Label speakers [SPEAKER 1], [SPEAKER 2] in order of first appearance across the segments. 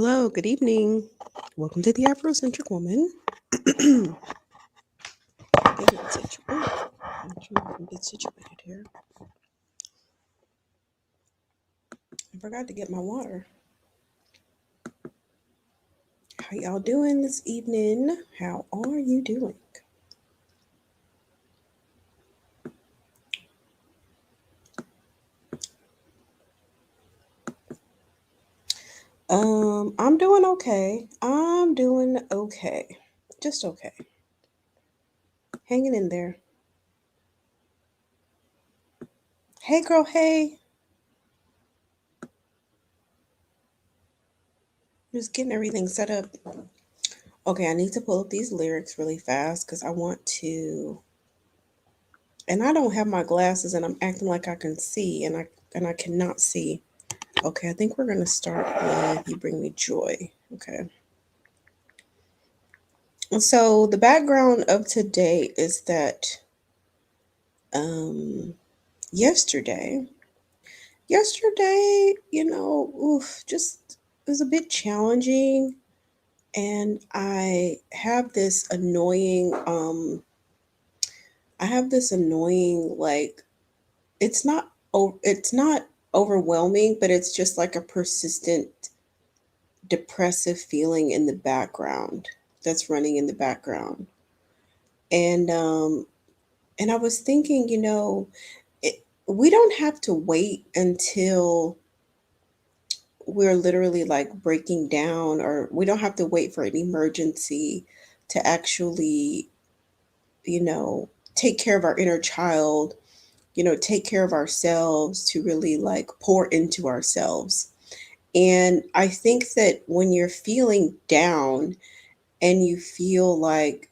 [SPEAKER 1] Hello, good evening. Welcome to the Afrocentric Woman. Get Make sure I can get situated here. I forgot to get my water. How y'all doing this evening? How are you doing? I'm doing okay. I'm doing okay. Just okay. Hanging in there. Hey girl, hey. Just getting everything set up. Okay, I need to pull up these lyrics really fast because I want to, and I don't have my glasses and I'm acting like I can see and I cannot see. Okay, I think we're gonna start with You Bring Me Joy. Okay. So the background of today is that um yesterday, just it was a bit challenging, and I have this annoying, like, it's not overwhelming, but it's just like a persistent depressive feeling in the background that's running in the background. And I was thinking, we don't have to wait until we're literally like breaking down, or we don't have to wait for an emergency to actually, take care of our inner child, take care of ourselves, to really like pour into ourselves. And I think that when you're feeling down and you feel like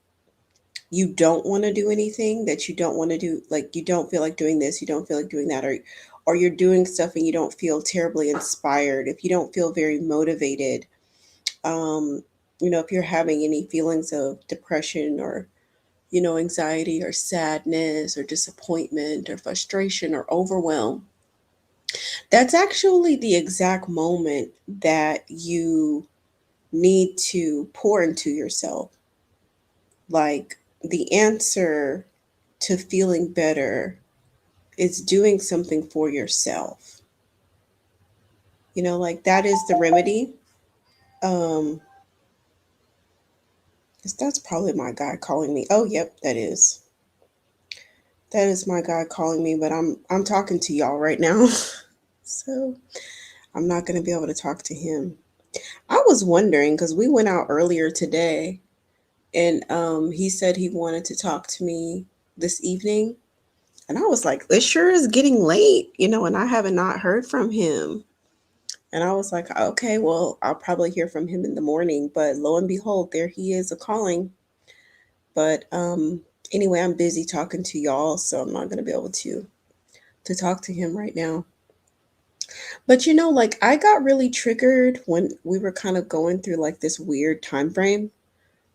[SPEAKER 1] you don't want to do anything, that you don't want to do, like you don't feel like doing this, you don't feel like doing that, or you're doing stuff and you don't feel terribly inspired, if you don't feel very motivated, um if you're having any feelings of depression, or anxiety, or sadness, or disappointment, or frustration, or overwhelm, that's actually the exact moment that you need to pour into yourself. Like, the answer to feeling better is doing something for yourself. Like, that is the remedy. Um, that's probably my guy calling me. Oh, yep, that is. That is my guy calling me, but I'm talking to y'all right now. So I'm not going to be able to talk to him. I was wondering, because we went out earlier today, and he said he wanted to talk to me this evening. And I was like, it sure is getting late, and I haven't not heard from him. And I was like, okay, well, I'll probably hear from him in the morning. But lo and behold, there he is a calling. But anyway, I'm busy talking to y'all, so I'm not gonna be able to talk to him right now. But like, I got really triggered when we were kind of going through like this weird time frame.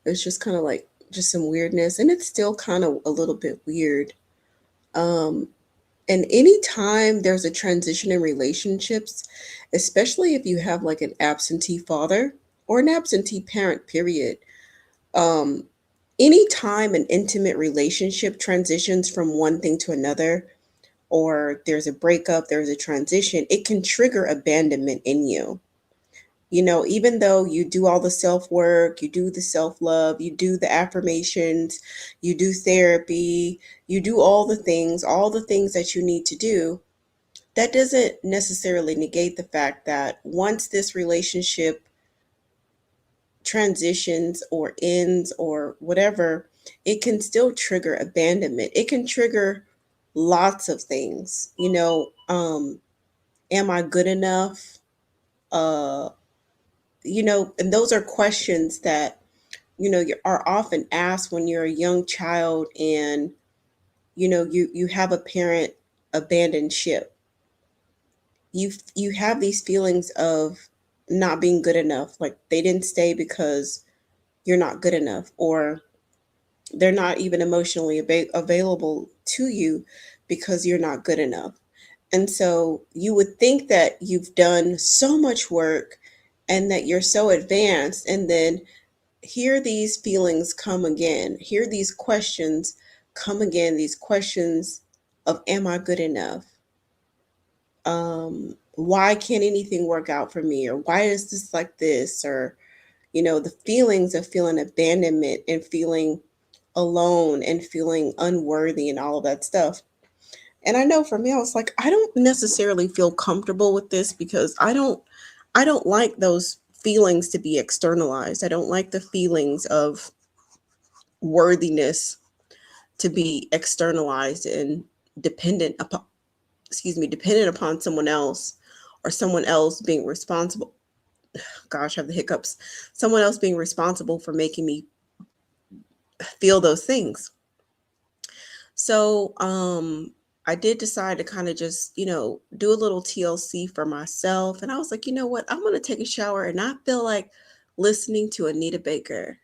[SPEAKER 1] It was just kind of like just some weirdness, and it's still kind of a little bit weird. Um, And anytime there's a transition in relationships, especially if you have like an absentee father or an absentee parent, period, um, anytime an intimate relationship transitions from one thing to another, or there's a breakup, there's a transition, it can trigger abandonment in you. Even though you do all the self work, you do the self love, you do the affirmations, you do therapy, you do all the things that you need to do, that doesn't necessarily negate the fact that once this relationship transitions or ends or whatever, it can still trigger abandonment. It can trigger lots of things. Am I good enough? Uh, and those are questions that, you are often asked when you're a young child, and, you have a parent abandon ship. You have these feelings of not being good enough, like they didn't stay because you're not good enough, or they're not even emotionally available to you because you're not good enough. And so you would think that you've done so much work, and that you're so advanced, and then hear these feelings come again, hear these questions come again, these questions of, am I good enough? Why can't anything work out for me? Or why is this like this? Or, the feelings of feeling abandonment and feeling alone and feeling unworthy and all of that stuff. And I know for me, I was like, I don't necessarily feel comfortable with this because I don't like those feelings to be externalized. I don't like the feelings of worthiness to be externalized and dependent upon, dependent upon someone else, or someone else being responsible. Gosh, I have the hiccups. Someone else being responsible for making me feel those things. So, I did decide to kind of just, do a little TLC for myself. And I was like, you know what? I'm going to take a shower and I feel like listening to Anita Baker.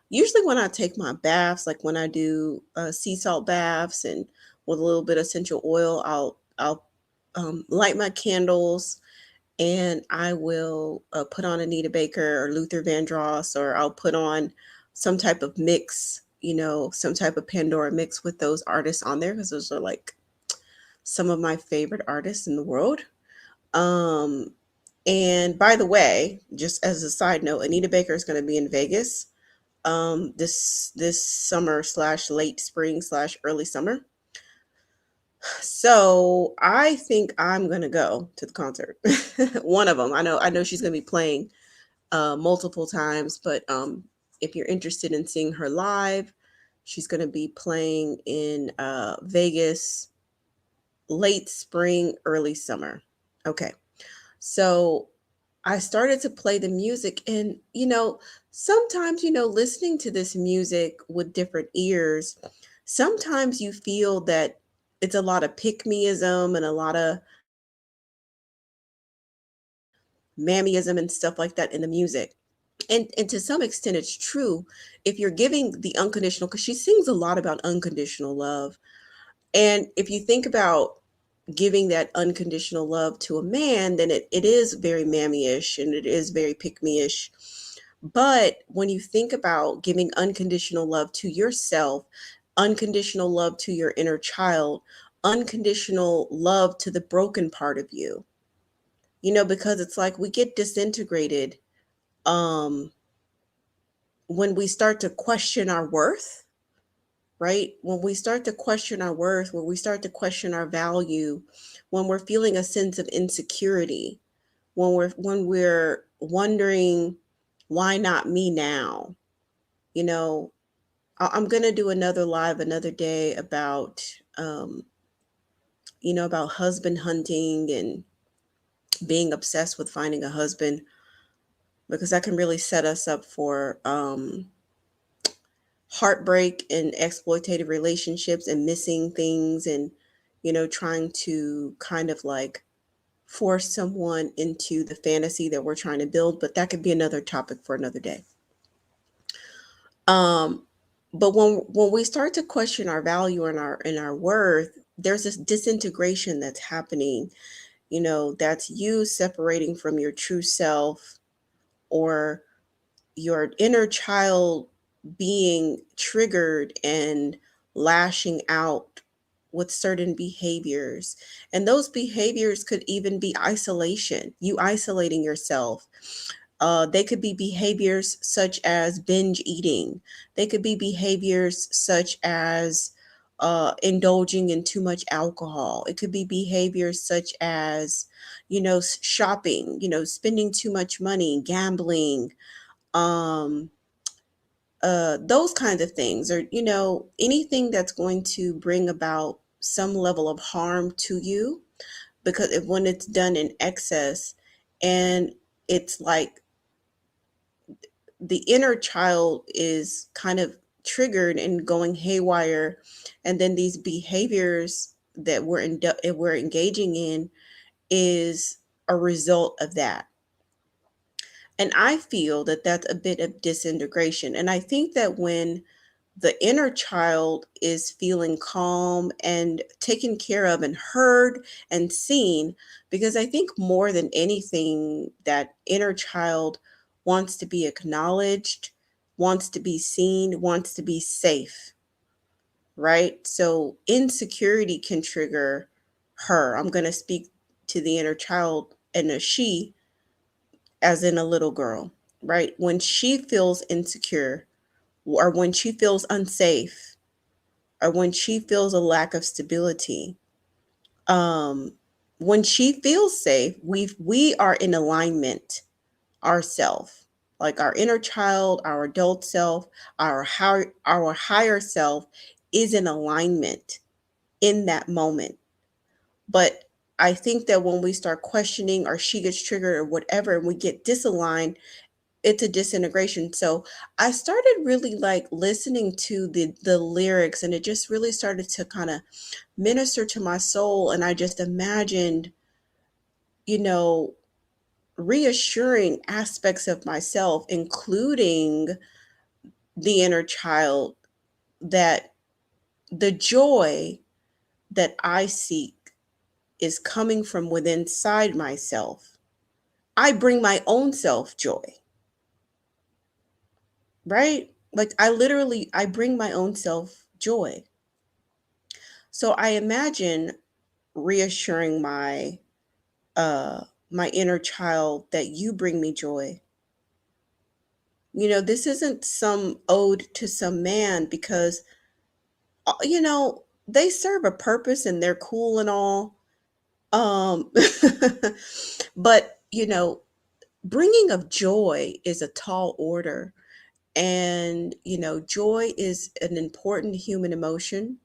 [SPEAKER 1] Usually when I take my baths, like when I do sea salt baths and with a little bit of essential oil, I'll light my candles, and I will put on Anita Baker or Luther Vandross, or I'll put on some type of mix, some type of Pandora mix with those artists on there, because those are like some of my favorite artists in the world. Um, and by the way, just as a side note, Anita Baker is going to be in Vegas this summer slash late spring slash early summer. So I think I'm gonna go to the concert. One of them. I know she's gonna be playing multiple times, but if you're interested in seeing her live, she's gonna be playing in Vegas late spring, early summer. Okay. So I started to play the music, and sometimes, listening to this music with different ears, sometimes you feel that it's a lot of pick meism and a lot of mammyism and stuff like that in the music. And to some extent it's true if you're giving the unconditional, because she sings a lot about unconditional love. And if you think about giving that unconditional love to a man, then it is very mammy-ish and it is very pick-me-ish. But when you think about giving unconditional love to yourself, unconditional love to your inner child, unconditional love to the broken part of you, because it's like we get disintegrated um, when we start to question our worth, right? When we start to question our worth, when we start to question our value, when we're feeling a sense of insecurity, when we're wondering, why not me now? You know, I'm gonna do another live another day about about husband hunting and being obsessed with finding a husband, because that can really set us up for heartbreak and exploitative relationships and missing things, and trying to kind of like force someone into the fantasy that we're trying to build. But that could be another topic for another day. um but when we start to question our value and our worth, there's this disintegration that's happening, that's you separating from your true self, or your inner child being triggered and lashing out with certain behaviors. And those behaviors could even be isolation, you isolating yourself. They could be behaviors such as binge eating. They could be behaviors such as indulging in too much alcohol. It could be behaviors such as, shopping, spending too much money, gambling, um, those kinds of things, or anything that's going to bring about some level of harm to you. Because when it's done in excess, and it's like the inner child is kind of triggered and going haywire, and then these behaviors that we're engaging in is a result of that. And I feel that that's a bit of disintegration. And I think that when the inner child is feeling calm and taken care of and heard and seen, because I think more than anything, that inner child wants to be acknowledged, wants to be seen, wants to be safe, right? So insecurity can trigger her. I'm going to speak to the inner child and a she, as in a little girl, right? When she feels insecure, or when she feels unsafe, or when she feels a lack of stability, um, when she feels safe, we are in alignment ourself, like our inner child, our adult self, our higher self is in alignment in that moment. But I think that when we start questioning, or she gets triggered or whatever, and we get disaligned, it's a disintegration. So I started really like listening to the lyrics, and it just really started to kind of minister to my soul. And I just imagined, you know, reassuring aspects of myself, including the inner child, that the joy that I seek is coming from within inside myself. I bring my own self joy, right? Like I bring my own self joy. So I imagine reassuring my inner child that you bring me joy. This isn't some ode to some man, because they serve a purpose and they're cool and all. Um but bringing of joy is a tall order. And joy is an important human emotion.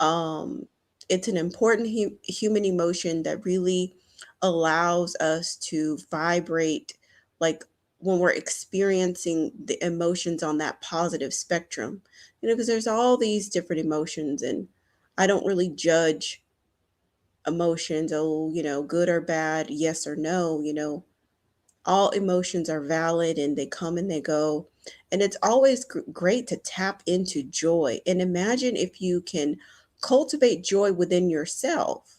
[SPEAKER 1] um it's an important human emotion that really allows us to vibrate, like when we're experiencing the emotions on that positive spectrum, because there's all these different emotions, and I don't really judge emotions, oh, good or bad, yes or no. All emotions are valid, and they come and they go. And it's always great to tap into joy, and imagine if you can cultivate joy within yourself.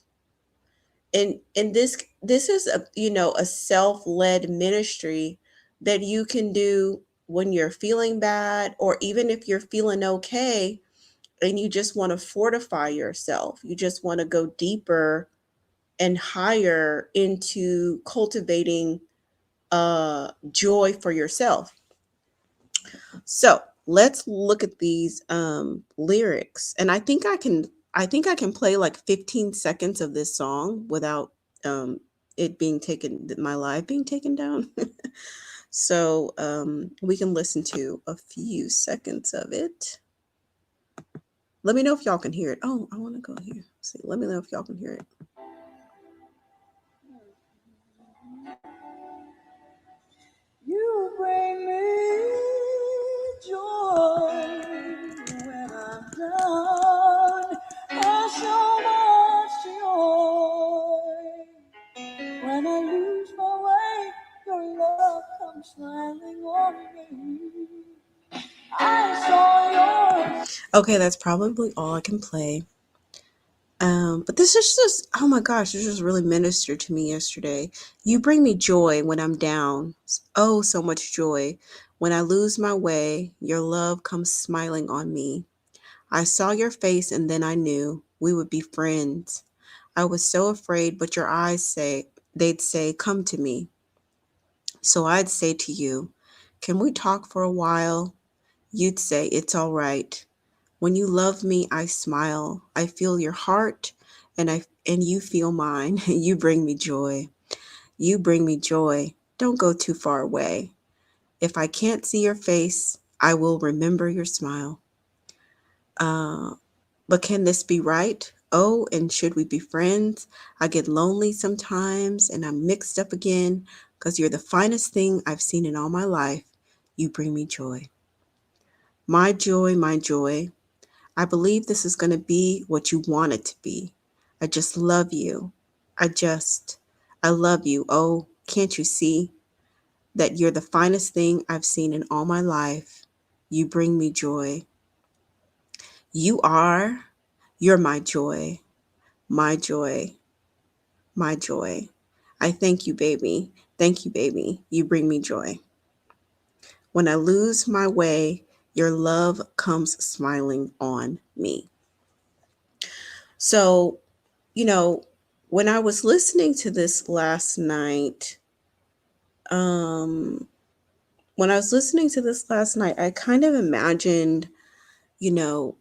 [SPEAKER 1] And this is a self-led ministry that you can do when you're feeling bad, or even if you're feeling okay and you just want to fortify yourself. You just want to go deeper and higher into cultivating joy for yourself. So let's look at these lyrics, and I think I can play like 15 seconds of this song without um, it being taken, my live being taken down. So we can listen to a few seconds of it. Let me know if y'all can hear it. Oh, I want to go here. See, let me know if y'all can hear it. You bring me joy when I'm down. There's so much joy when I lose my way. Your love comes smiling on me. I saw your. Okay, that's probably all I can play. But this is just, oh my gosh, this just really ministered to me yesterday. You bring me joy when I'm down. Oh, so much joy. When I lose my way, your love comes smiling on me. I saw your face and then I knew we would be friends. I was so afraid, but your eyes they'd say, come to me. So I'd say to you, can we talk for a while? You'd say, it's all right. When you love me, I smile. I feel your heart, and you feel mine. You bring me joy. You bring me joy. Don't go too far away. If I can't see your face, I will remember your smile. Uh, but can this be right? Oh, and should we be friends? I get lonely sometimes and I'm mixed up again because you're the finest thing I've seen in all my life. You bring me joy. My joy, my joy. I believe this is going to be what you want it to be. I just love you. I just, I love you. Oh, can't you see that you're the finest thing I've seen in all my life? You bring me joy. You are, you're my joy, my joy, my joy. I thank you, baby. Thank you, baby. You bring me joy. When I lose my way, your love comes smiling on me. So, you know, when I was listening to this last night, um, I kind of imagined, you know,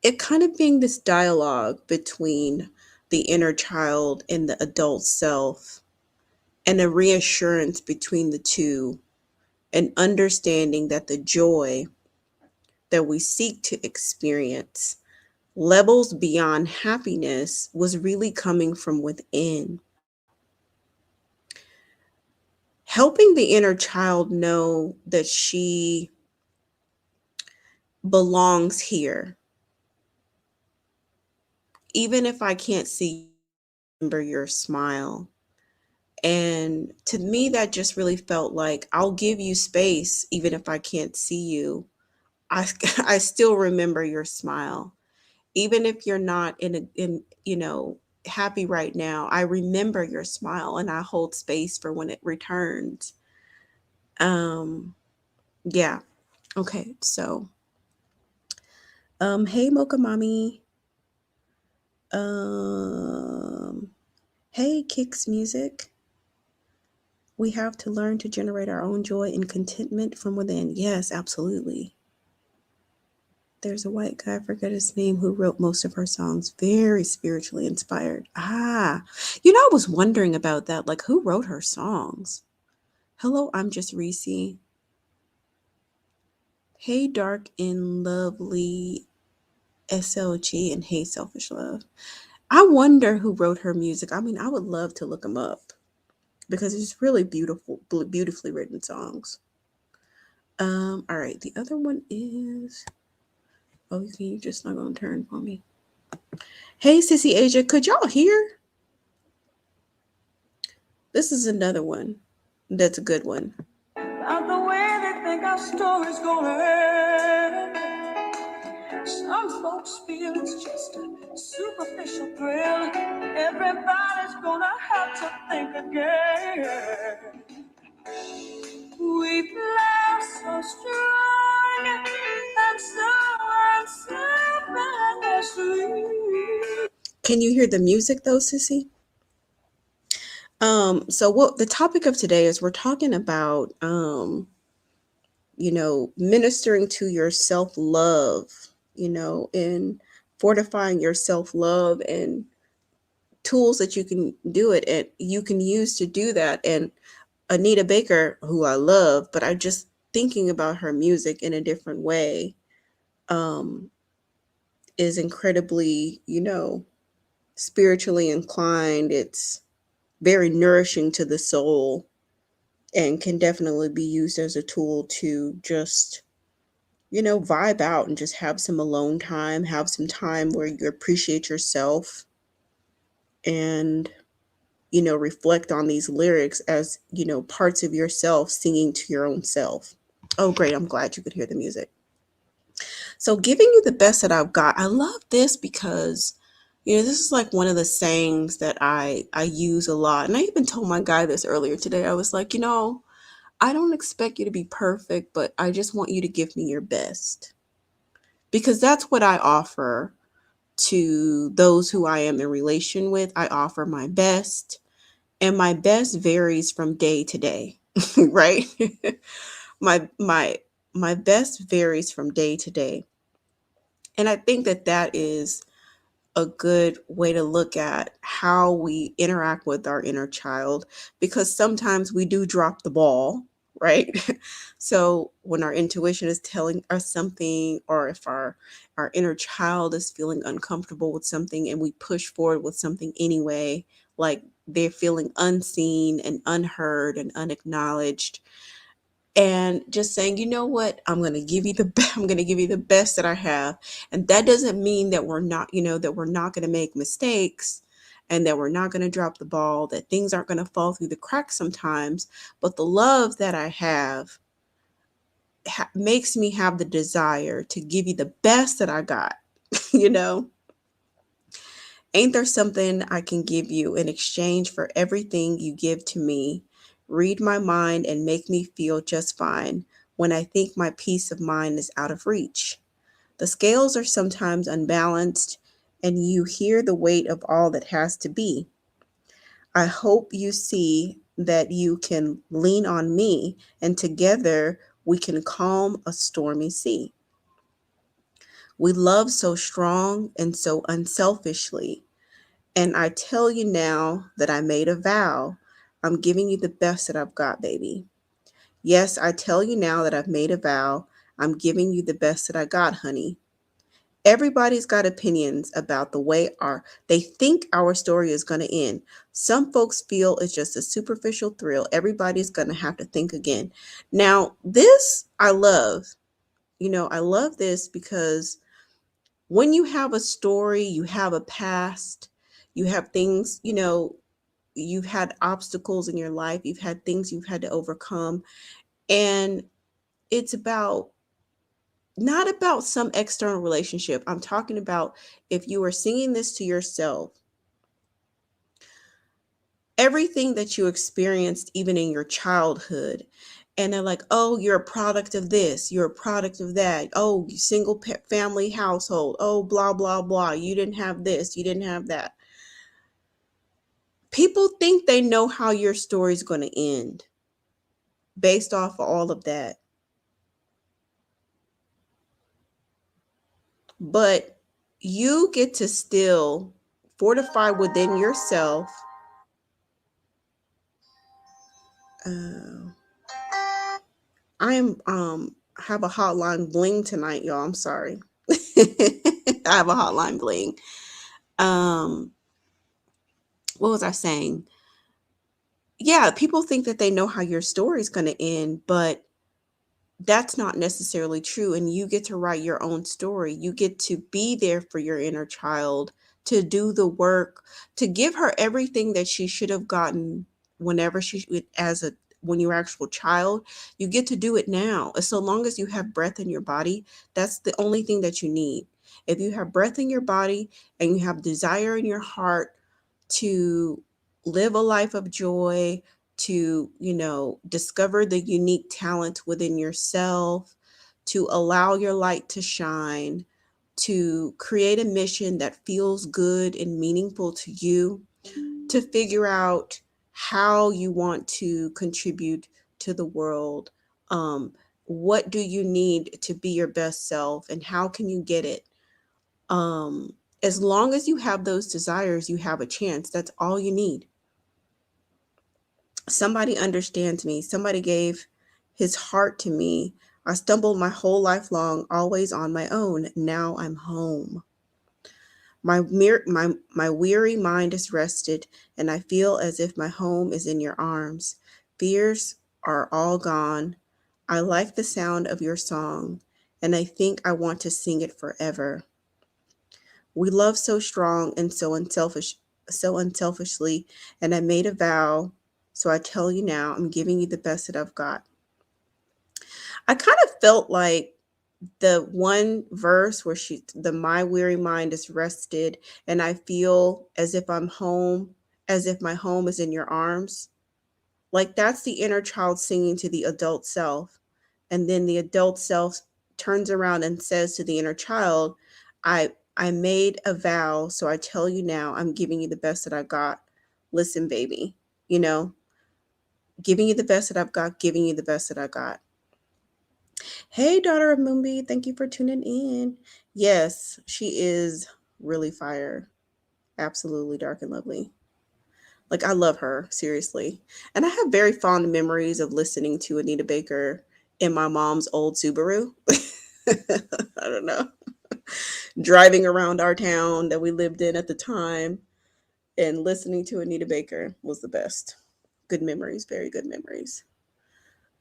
[SPEAKER 1] it kind of being this dialogue between the inner child and the adult self, and a reassurance between the two, and understanding that the joy that we seek to experience levels beyond happiness was really coming from within. Helping the inner child know that she belongs here. Even if I can't see you, remember your smile. And to me, that just really felt like I'll give you space, even if I can't see you. I, I still remember your smile. Even if you're not happy right now, I remember your smile and I hold space for when it returns. Um, yeah. Okay. So, hey, Mocha Mommy. Um, hey, Kicks Music. We have to learn to generate our own joy and contentment from within. Yes, absolutely. There's a white guy, I forget his name, who wrote most of her songs. Very spiritually inspired. I was wondering about that. Like, who wrote her songs? Hello, I'm just Reese. Hey, Dark and Lovely SLG, and hey, Selfish Love. I wonder who wrote her music. I mean, I would love to look them up because it's really beautiful, beautifully written songs. All right. The other one is. Oh, you just not gonna turn for me. Hey, Sissy Asia, could y'all hear? This is another one. That's a good one. About the way they think our story's gonna end. Some folks feel it's just a superficial thrill. Everybody's gonna have to think again. We've laughed so strong and so unselfishly. Can you hear the music though, Sissy? So what the topic of today is, we're talking about ministering to your self-love, and fortifying your self-love, and tools that you can do it and you can use to do that. And Anita Baker, who I love, but I just thinking about her music in a different way, um, is incredibly, spiritually inclined. It's very nourishing to the soul and can definitely be used as a tool to just, vibe out and just have some alone time, have some time where you appreciate yourself and, reflect on these lyrics as, parts of yourself singing to your own self. Oh, great. I'm glad you could hear the music. So, giving you the best that I've got. I love this because, this is like one of the sayings that I use a lot. And I even told my guy this earlier today. I was like, I don't expect you to be perfect, but I just want you to give me your best. Because that's what I offer to those who I am in relation with. I offer my best, and my best varies from day to day, right? My best varies from day to day. And I think that is a good way to look at how we interact with our inner child, because sometimes we do drop the ball, right? So when our intuition is telling us something, or if our inner child is feeling uncomfortable with something and we push forward with something anyway, like they're feeling unseen and unheard and unacknowledged, and just saying, you know what, I'm going to give you I'm going to give you the best that I have. And that doesn't mean that we're not, that we're not going to make mistakes, and that we're not going to drop the ball, that things aren't going to fall through the cracks sometimes. But the love that I have makes me have the desire to give you the best that I got. you know, ain't there something I can give you in exchange for everything you give to me? Read my mind and make me feel just fine when I think my peace of mind is out of reach. The scales are sometimes unbalanced, and you hear the weight of all that has to be. I hope you see that you can lean on me, and together we can calm a stormy sea. We love so strong and so unselfishly. And I tell you now that I made a vow. I'm giving you the best that I've got, baby. Yes, I tell you now that I've made a vow. I'm giving you the best that I got, honey. Everybody's got opinions about the way they think our story is going to end. Some folks feel it's just a superficial thrill. Everybody's going to have to think again. Now, this I love. I love this because when you have a story, you have a past, you have things, you've had obstacles in your life, you've had things you've had to overcome, and it's about not about some external relationship. I'm talking about if you are singing this to yourself, everything that you experienced, even in your childhood, and they're like, oh, you're a product of this, you're a product of that. Oh, single family household. Oh, blah, blah, blah. You didn't have this, you didn't have that. People think they know how your story is going to end based off of all of that. But you get to still fortify within yourself. Uh, I am have a hotline bling tonight, y'all. I'm sorry. I have a hotline bling. Um, what was I saying? Yeah, people think that they know how your story is going to end, but that's not necessarily true. And you get to write your own story. You get to be there for your inner child, to do the work, to give her everything that she should have gotten whenever when you were actual child. You get to do it now. So long as you have breath in your body, that's the only thing that you need. If you have breath in your body and you have desire in your heart to live a life of joy, to, discover the unique talent within yourself, to allow your light to shine, to create a mission that feels good and meaningful to you, to figure out how you want to contribute to the world. What do you need to be your best self, and how can you get it? As long as you have those desires, you have a chance. That's all you need. Somebody understands me. Somebody gave his heart to me. I stumbled my whole life long, always on my own. Now I'm home. My weary mind is rested, and I feel as if my home is in your arms. Fears are all gone. I like the sound of your song, and I think I want to sing it forever. We love so strong and so unselfishly, and I made a vow, so I tell you now, I'm giving you the best that I've got. I kind of felt like the one verse where the my weary mind is rested, and I feel as if I'm home, as if my home is in your arms. Like that's the inner child singing to the adult self. And then the adult self turns around and says to the inner child, I made a vow, so I tell you now, I'm giving you the best that I got. Listen, baby, you know, giving you the best that I've got, giving you the best that I got. Hey, daughter of Moonby, thank you for tuning in. Yes, she is really fire. Absolutely dark and lovely. Like, I love her, seriously. And I have very fond memories of listening to Anita Baker in my mom's old Subaru. I don't know. Driving around our town that we lived in at the time and listening to Anita Baker was the best. Good memories, very good memories.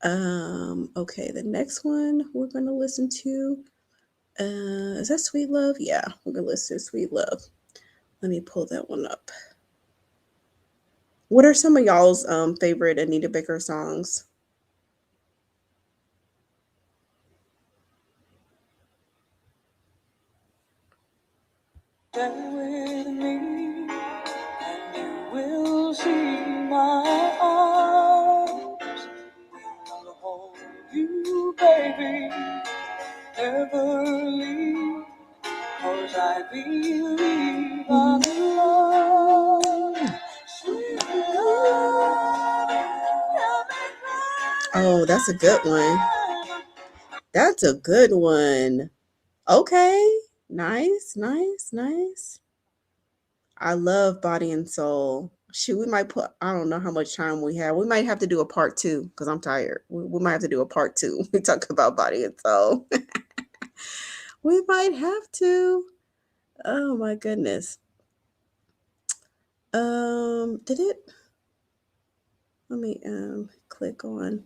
[SPEAKER 1] Okay, the next one we're gonna listen to. Is that Sweet Love? Yeah, we're gonna listen to Sweet Love. Let me pull that one up. What are some of y'all's favorite Anita Baker songs?
[SPEAKER 2] Stand with me, and you will see my arms. I'll hold you, baby, never leave, 'cause I believe I'm in love. Sweet love.
[SPEAKER 1] Oh, that's a good one. That's a good one. Okay. Nice, nice, nice. I love Body and Soul. Shoot, we might put, I don't know how much time we have. We might have to do a part two because I'm tired. We might have to do a part two. We talk about Body and Soul. We might have to. Oh my goodness. Did it? Let me click on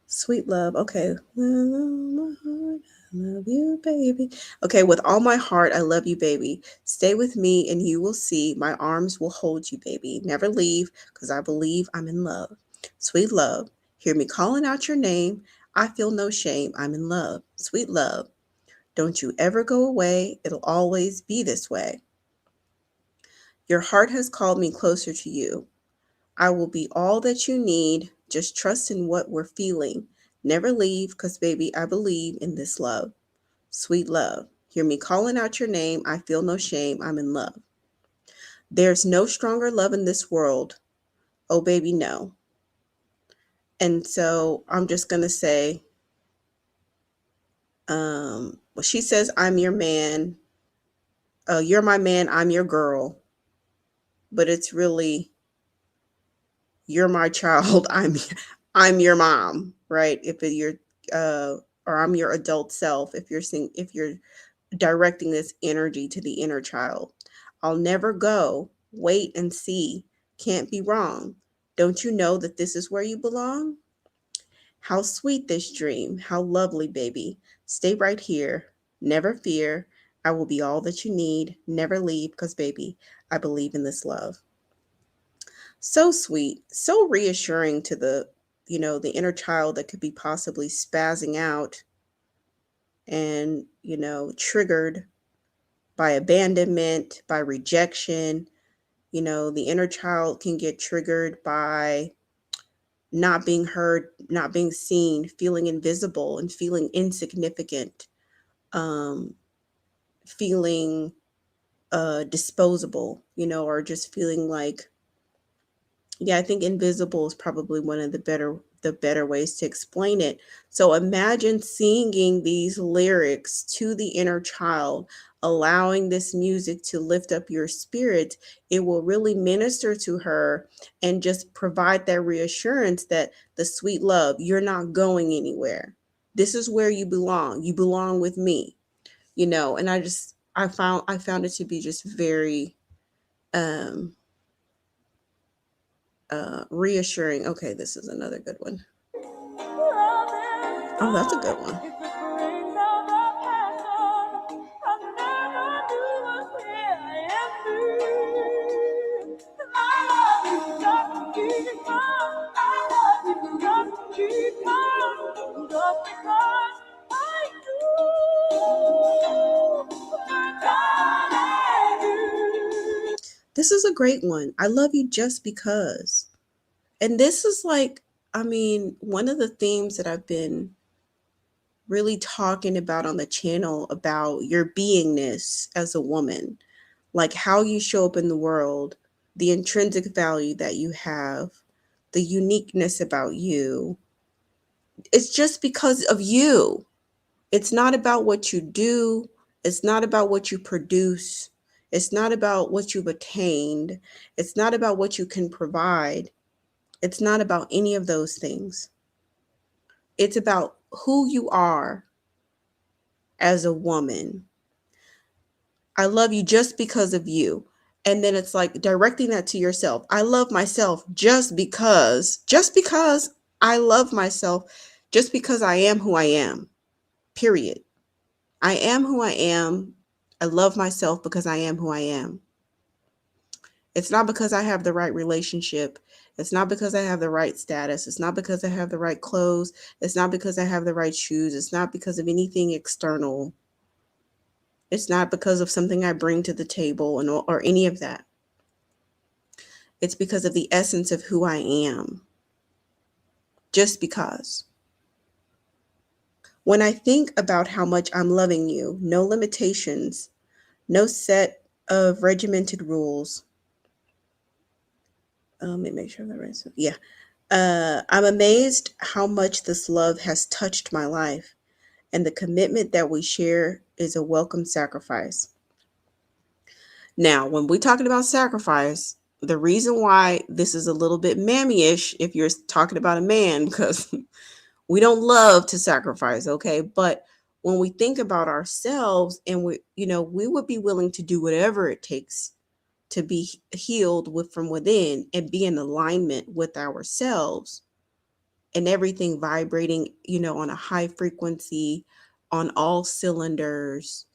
[SPEAKER 1] Sweet Love. Okay. I love you, baby. Okay, with all my heart, I love you, baby. Stay with me and you will see. My arms will hold you, baby. Never leave, because I believe I'm in love. Sweet love, hear me calling out your name. I feel no shame. I'm in love. Sweet love, don't you ever go away. It'll always be this way. Your heart has called me closer to you. I will be all that you need. Just trust in what we're feeling. Never leave, because, baby, I believe in this love. Sweet love, hear me calling out your name. I feel no shame. I'm in love. There's no stronger love in this world. Oh, baby, no. And so I'm just going to say, well, she says, I'm your man. You're my man. I'm your girl. But it's really, you're my child. I'm your mom, right? If you're, or I'm your adult self. If you're directing this energy to the inner child. I'll never go. Wait and see. Can't be wrong. Don't you know that this is where you belong? How sweet this dream. How lovely, baby. Stay right here. Never fear. I will be all that you need. Never leave, because, baby, I believe in this love. So sweet. So reassuring to the inner child that could be possibly spazzing out and, triggered by abandonment, by rejection. The inner child can get triggered by not being heard, not being seen, feeling invisible and feeling insignificant, um, feeling disposable, or just feeling like, yeah, I think invisible is probably one of the better ways to explain it. So imagine singing these lyrics to the inner child, allowing this music to lift up your spirit. It will really minister to her and just provide that reassurance that the sweet love, you're not going anywhere. This is where you belong. You belong with me, and I found it to be just very um reassuring. Okay, this is another good one. Oh, that's a good one. This is a great one. I love you just because. And this is like, one of the themes that I've been really talking about on the channel about your beingness as a woman, like how you show up in the world, the intrinsic value that you have, the uniqueness about you. It's just because of you. It's not about what you do, it's not about what you produce, it's not about what you've attained, it's not about what you can provide. It's not about any of those things. It's about who you are as a woman. I love you just because of you. And then it's like directing that to yourself. I love myself just because I love myself, just because I am who I am. Period. I am who I am. I love myself because I am who I am. It's not because I have the right relationship. It's not because I have the right status. It's not because I have the right clothes. It's not because I have the right shoes. It's not because of anything external. It's not because of something I bring to the table or any of that. It's because of the essence of who I am. Just because. When I think about how much I'm loving you, no limitations, no set of regimented rules. Let me make sure that right. So, yeah. I'm amazed how much this love has touched my life, and the commitment that we share is a welcome sacrifice. Now, when we're talking about sacrifice, the reason why this is a little bit mammy-ish if you're talking about a man, because we don't love to sacrifice, okay? But when we think about ourselves and we would be willing to do whatever it takes to be healed from within and be in alignment with ourselves and everything vibrating, on a high frequency, on all cylinders,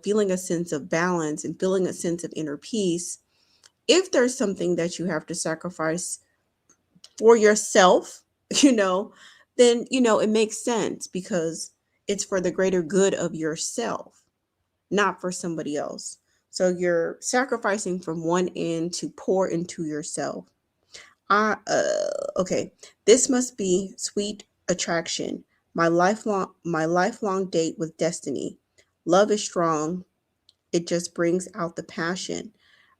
[SPEAKER 1] feeling a sense of balance and feeling a sense of inner peace. If there's something that you have to sacrifice for yourself, then, it makes sense because it's for the greater good of yourself, not for somebody else. So you're sacrificing from one end to pour into yourself. Okay. This must be sweet attraction. My lifelong date with destiny. Love is strong. It just brings out the passion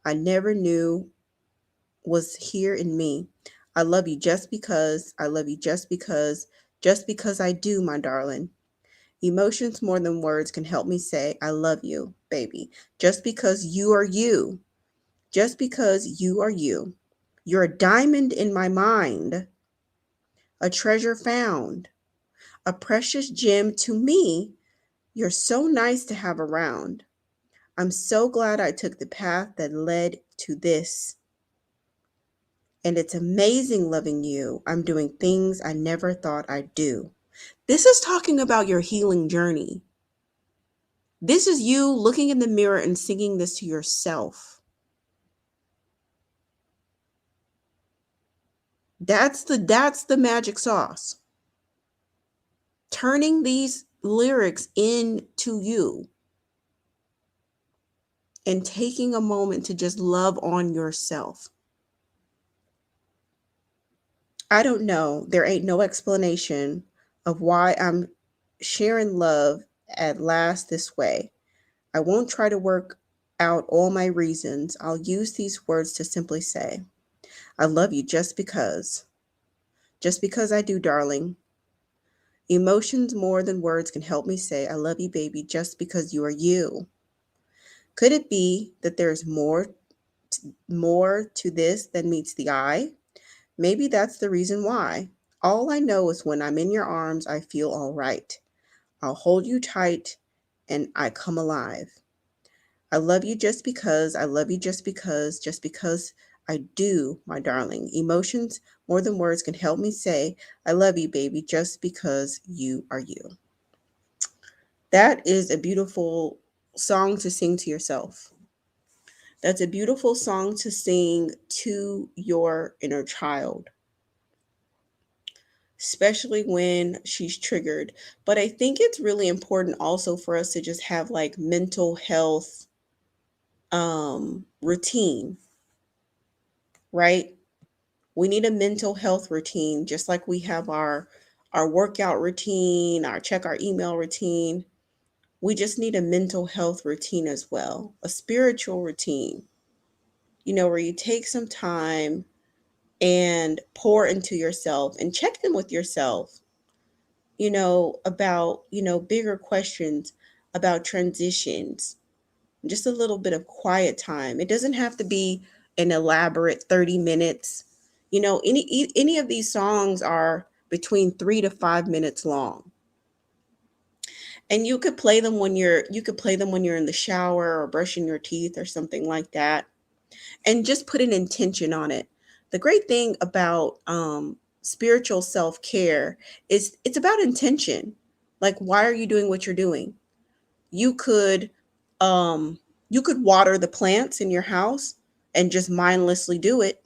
[SPEAKER 1] I never knew was here in me. I love you just because. I love you just because I do, my darling. Emotions more than words can help me say, I love you, baby. Just because you are you. Just because you are you. You're a diamond in my mind, a treasure found, a precious gem to me. You're so nice to have around. I'm so glad I took the path that led to this. And it's amazing loving you. I'm doing things I never thought I'd do. This is talking about your healing journey. This is you looking in the mirror and singing this to yourself. That's the magic sauce. Turning these lyrics into you and taking a moment to just love on yourself. I don't know. There ain't no explanation of why I'm sharing love at last this way. I won't try to work out all my reasons. I'll use these words to simply say, I love you just because. Just because I do, darling. Emotions more than words can help me say, I love you, baby, just because you are you. Could it be that there's more to this than meets the eye? Maybe that's the reason why. All I know is when I'm in your arms, I feel all right. I'll hold you tight and I come alive. I love you just because, I love you just because I do, my darling. Emotions more than words can help me say, I love you, baby, just because you are you. That is a beautiful song to sing to yourself. That's a beautiful song to sing to your inner child, especially when she's triggered. But I think it's really important also for us to just have like mental health routine, right? We need a mental health routine just like we have our workout routine, our check our email routine. We just need a mental health routine as well, a spiritual routine, where you take some time and pour into yourself and check in with yourself, about, bigger questions about transitions, just a little bit of quiet time. It doesn't have to be an elaborate 30 minutes. Any of these songs are between 3 to 5 minutes long. And you could play them when you're in the shower or brushing your teeth or something like that, and just put an intention on it. The great thing about spiritual self-care is it's about intention. Like, why are you doing what you're doing? You could um you could water the plants in your house and just mindlessly do it.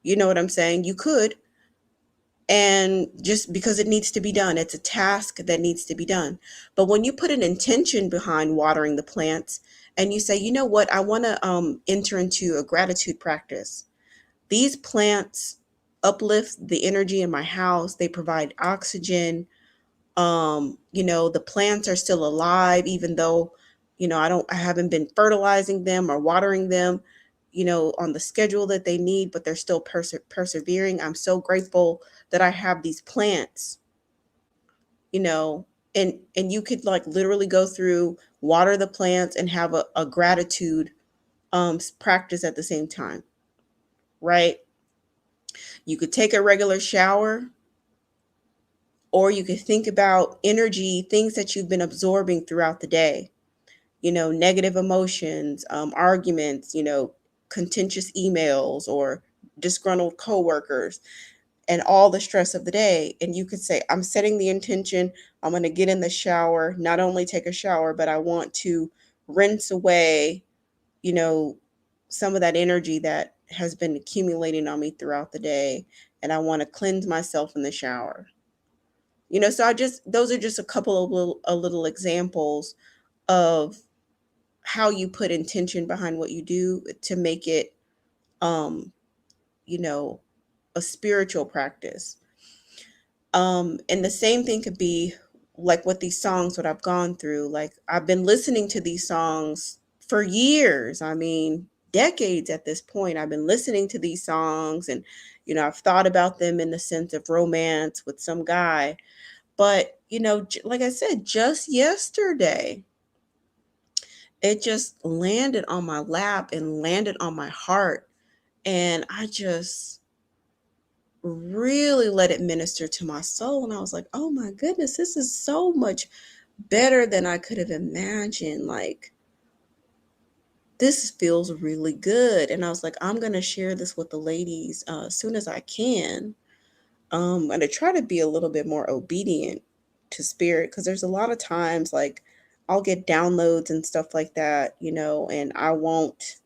[SPEAKER 1] You know what I'm saying? You could. And just because it needs to be done, it's a task that needs to be done. But when you put an intention behind watering the plants and you say, you know what, I want to enter into a gratitude practice. These plants uplift the energy in my house. They provide oxygen. The plants are still alive, even though, I haven't been fertilizing them or watering them, on the schedule that they need, but they're still persevering. I'm so grateful that I have these plants, you know, and you could like literally go through, water the plants and have a gratitude practice at the same time, right? You could take a regular shower, or you could think about energy, things that you've been absorbing throughout the day, negative emotions, arguments, contentious emails or disgruntled coworkers, and all the stress of the day. And you could say, I'm setting the intention. I'm going to get in the shower, not only take a shower, but I want to rinse away, you know, some of that energy that has been accumulating on me throughout the day. And I want to cleanse myself in the shower. So those are just a couple of little examples of how you put intention behind what you do to make it, um, you know, a spiritual practice. And the same thing could be like with these songs, what I've gone through. Like I've been listening to these songs for years. I mean, decades at this point. I've been listening to these songs and, I've thought about them in the sense of romance with some guy. But, like I said, just yesterday, it just landed on my lap and landed on my heart. And I just really let it minister to my soul. And I was like, oh my goodness, this is so much better than I could have imagined. Like, this feels really good. And I was like, I'm going to share this with the ladies as soon as I can. And to try to be a little bit more obedient to spirit, because there's a lot of times like I'll get downloads and stuff like that, and I won't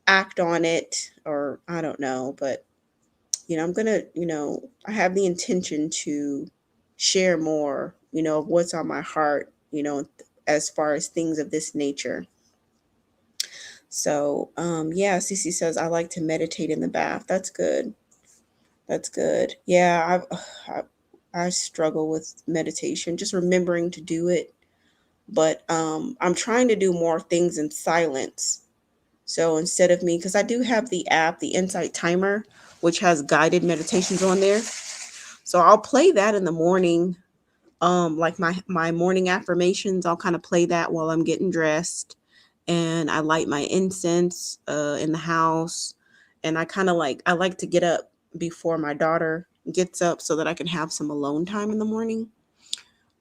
[SPEAKER 1] act on it, or I don't know, but I'm going to, I have the intention to share more, of what's on my heart, as far as things of this nature. So, yeah, Cece says, I like to meditate in the bath. That's good. That's good. Yeah, I struggle with meditation, just remembering to do it. But I'm trying to do more things in silence. So instead of me, because I do have the app, the Insight Timer, which has guided meditations on there. So I'll play that in the morning. Like my morning affirmations, I'll kind of play that while I'm getting dressed, and I light my incense in the house, and I like to get up before my daughter gets up so that I can have some alone time in the morning.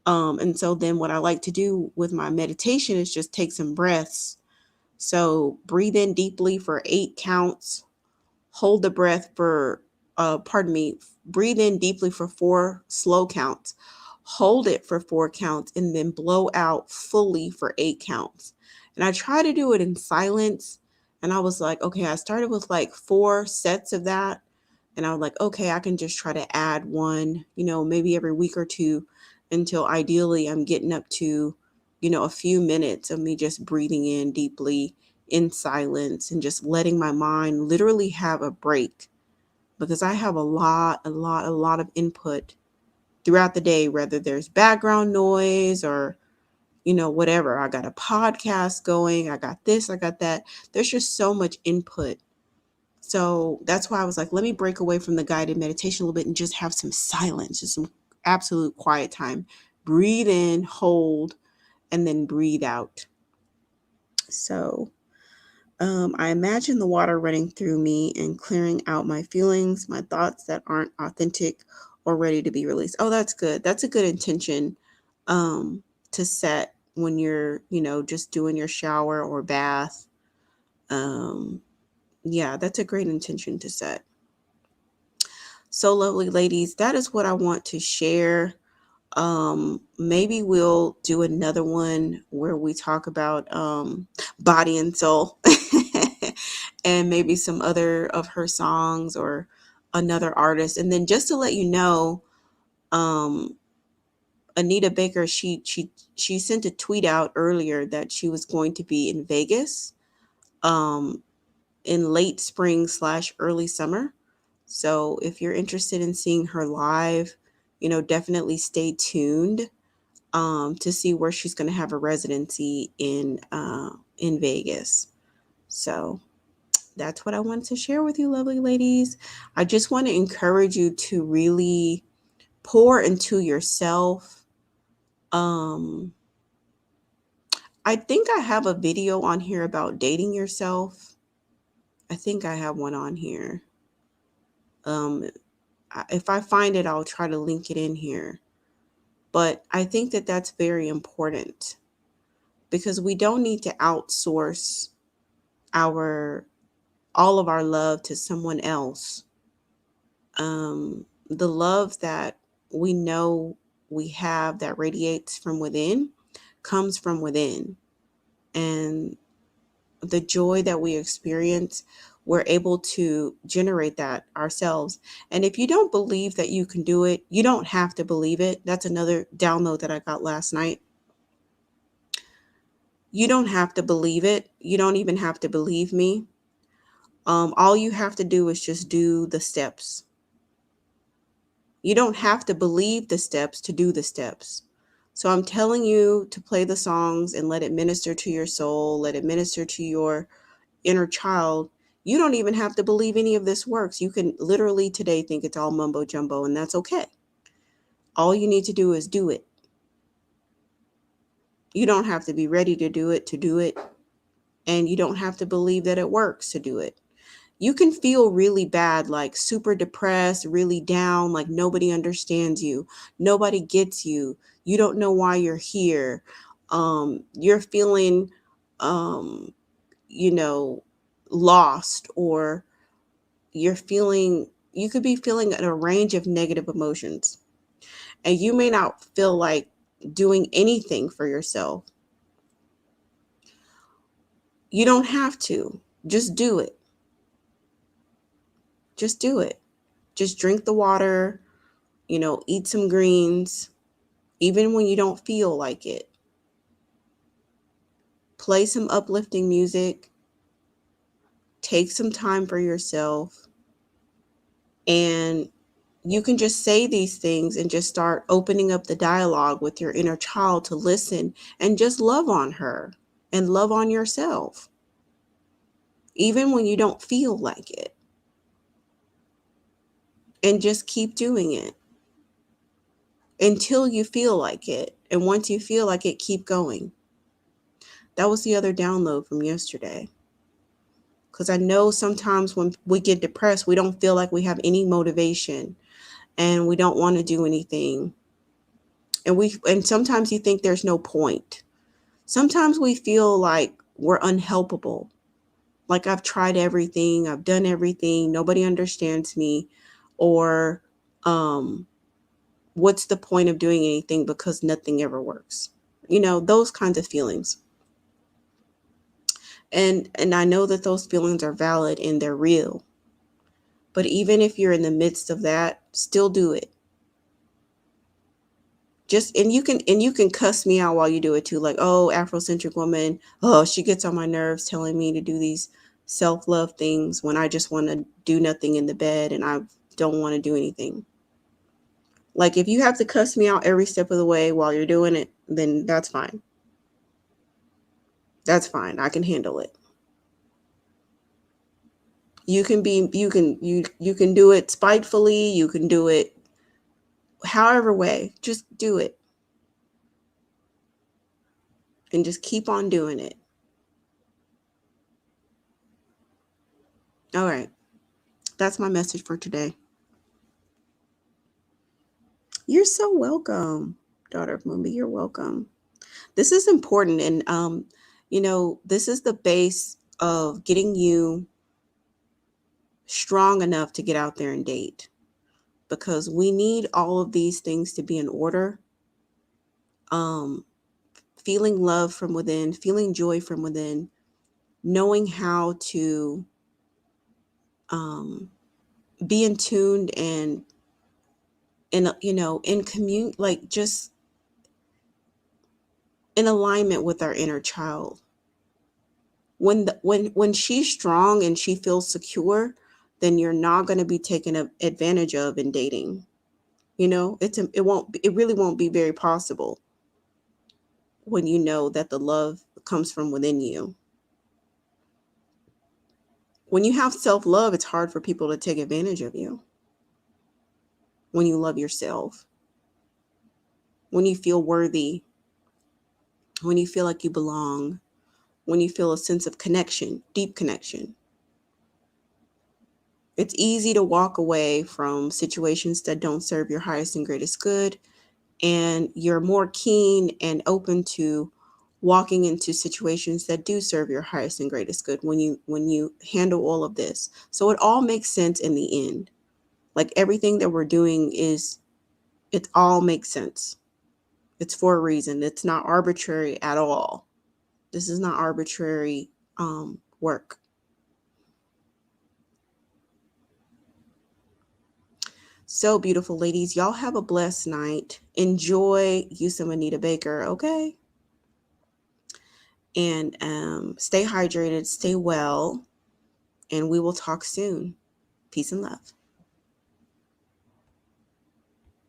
[SPEAKER 1] And so then what I like to do with my meditation is just take some breaths. So breathe in deeply for 8 counts, hold the breath for, breathe in deeply for 4 slow counts, hold it for 4 counts, and then blow out fully for 8 counts. And I try to do it in silence. And I was like, okay, I started with like 4 sets of that. And I was like, okay, I can just try to add one, maybe every week or two, until ideally I'm getting up to, a few minutes of me just breathing in deeply in silence and just letting my mind literally have a break, because I have a lot of input throughout the day, whether there's background noise or, whatever. I got a podcast going, I got this, I got that. There's just so much input. So that's why I was like, let me break away from the guided meditation a little bit and just have some silence, just some absolute quiet time. Breathe in, hold, and then breathe out. So I imagine the water running through me and clearing out my feelings, my thoughts that aren't authentic or ready to be released. Oh, that's good. That's a good intention to set when you're, just doing your shower or bath. Yeah, that's a great intention to set. So, lovely ladies, that is what I want to share. Maybe we'll do another one where we talk about body and soul and maybe some other of her songs, or another artist. And then just to let you know, um, Anita Baker, she sent a tweet out earlier that she was going to be in Vegas um, in late spring / early summer. So if you're interested in seeing her live, definitely stay tuned to see where she's going to have a residency in Vegas. So that's what I wanted to share with you, lovely ladies. I just want to encourage you to really pour into yourself. Um, I think I have a video on here about dating yourself. I think I have one on here. Um, if I find it, I'll try to link it in here. But I think that that's very important because we don't need to outsource our all of our love to someone else. The love that we know we have that radiates from within comes from within. And the joy that we experience, we're able to generate that ourselves. And if you don't believe that you can do it, you don't have to believe it. That's another download that I got last night. You don't have to believe it. You don't even have to believe me. All you have to do is just do the steps. You don't have to believe the steps to do the steps. So I'm telling you to play the songs and let it minister to your soul, let it minister to your inner child. You don't even have to believe any of this works. You can literally today think it's all mumbo jumbo, and that's okay. All you need to do is do it. You don't have to be ready to do it, and you don't have to believe that it works to do it. You can feel really bad, like super depressed, really down, like nobody understands you, nobody gets you, you don't know why you're here. You're feeling, um, you know, lost, or you could be feeling a range of negative emotions, and you may not feel like doing anything for yourself. You don't have to. Just do it. Just do it. Just drink the water, eat some greens, even when you don't feel like it. Play some uplifting music. Take some time for yourself. And you can just say these things and just start opening up the dialogue with your inner child to listen and just love on her and love on yourself, even when you don't feel like it. And just keep doing it until you feel like it. And once you feel like it, keep going. That was the other download from yesterday. Because I know sometimes when we get depressed, we don't feel like we have any motivation and we don't want to do anything. And sometimes you think there's no point. Sometimes we feel like we're unhelpable. Like I've tried everything, I've done everything, nobody understands me, or what's the point of doing anything because nothing ever works. Those kinds of feelings. And I know that those feelings are valid and they're real. But even if you're in the midst of that, still do it. And you can cuss me out while you do it too, like, oh, Afrocentric woman, oh, she gets on my nerves telling me to do these self-love things when I just want to do nothing in the bed and I don't want to do anything. Like, if you have to cuss me out every step of the way while you're doing it, then that's fine. That's fine. I can handle it. You can do it spitefully, you can do it however way. Just do it. And just keep on doing it. All right. That's my message for today. You're so welcome, daughter of Moonby. You're welcome. This is important. And, this is the base of getting you strong enough to get out there and date, because we need all of these things to be in order. Um, Feeling love from within, feeling joy from within, knowing how to being tuned and in like just in alignment with our inner child. When she's strong and she feels secure, then you're not going to be taken advantage of in dating. It really won't be very possible when you know that the love comes from within you. When you have self-love, it's hard for people to take advantage of you. When you love yourself, when you feel worthy, when you feel like you belong, when you feel a sense of connection, deep connection. It's easy to walk away from situations that don't serve your highest and greatest good, and you're more keen and open to walking into situations that do serve your highest and greatest good when you handle all of this. So it all makes sense in the end. Like everything that we're doing it all makes sense. It's for a reason. It's not arbitrary at all. This is not arbitrary work. So beautiful, ladies. Y'all have a blessed night. Enjoy you some Anita Baker, okay? And stay hydrated, stay well, and we will talk soon. Peace and love.